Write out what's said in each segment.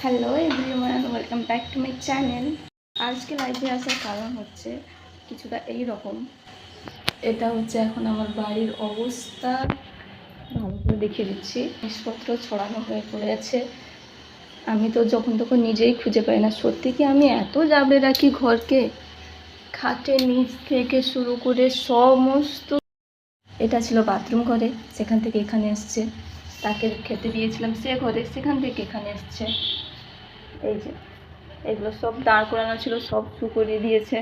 Hello everyone, welcome back to my channel. আজকে লাইভে আসার কারণ হচ্ছে কিছুটা এই রকম। এটা হচ্ছে এখন আমার বাড়ির অবস্থা, ভালো করে দেখিয়ে দিচ্ছি। জিনিসপত্র ছড়ানো হয়ে পড়ে আছে। আমি তো যখন তখন নিজেই খুঁজে পাই না। সত্যি কি আমি এত জাবড়ে রাখি ঘরকে, খাটের নিচ থেকে শুরু করে সমস্ত। এটা ছিল বাথরুম ঘরে, সেখান থেকে এখানে এসছে। তাকে খেতে দিয়েছিলাম সে ঘরে, সেখান থেকে এখানে এসছে। এই যে এগুলো সব দাঁড় করানো ছিল, সব শু করিয়ে দিয়েছে।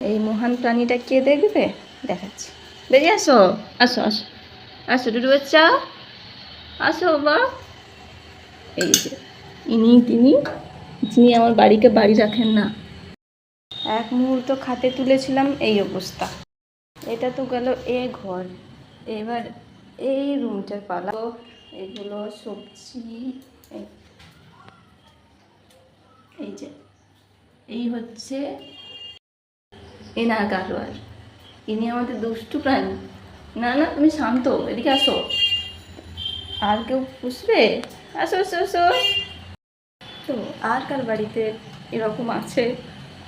এই মহান প্রাণীটা কে দেখবে দেখাচ্ছি। বেরিয়ে আসো, আসো আসো আসো ডুডু বাচ্চা, আসো বাবা। এই যে তিনি যিনি আমার বাড়িকে বাড়ি রাখেন না। এক মুহূর্ত খাতে তুলেছিলাম, এই অবস্থা। এটা তো গেল এ ঘর। এবার এই রুমটার পালা। এগুলো সবজি, এই যে এই হচ্ছে এনার গারোয়ার। ইনি আমাদের দুষ্টু প্রাণী। না না, তুমি শান্ত, এদিকে আসো। আর কেউ পুষবে? আসো আসো আসো। তো আর কার বাড়িতে এরকম আছে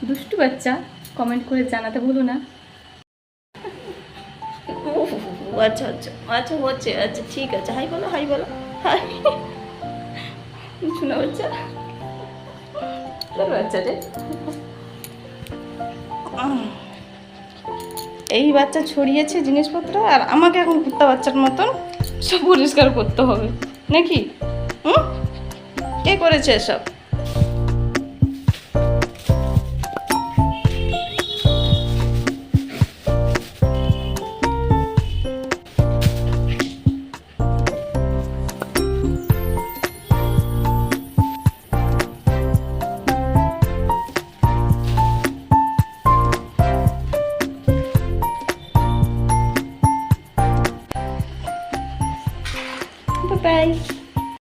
দুষ্টু বাচ্চা, কমেন্ট করে জানাতে ভুলো না। আচ্ছা আচ্ছা আচ্ছা হচ্ছে, আচ্ছা ঠিক আছে। হাই বলো, হাই বলো, হাই। শোনা বাচ্চা, বাচ্চা রে। এই বাচ্চা ছড়িয়েছে জিনিসপত্র, আর আমাকে এখন কুত্তা বাচ্চার মতন সব পরিষ্কার করতে হবে নাকি? কে করেছে এসব? Bye bye.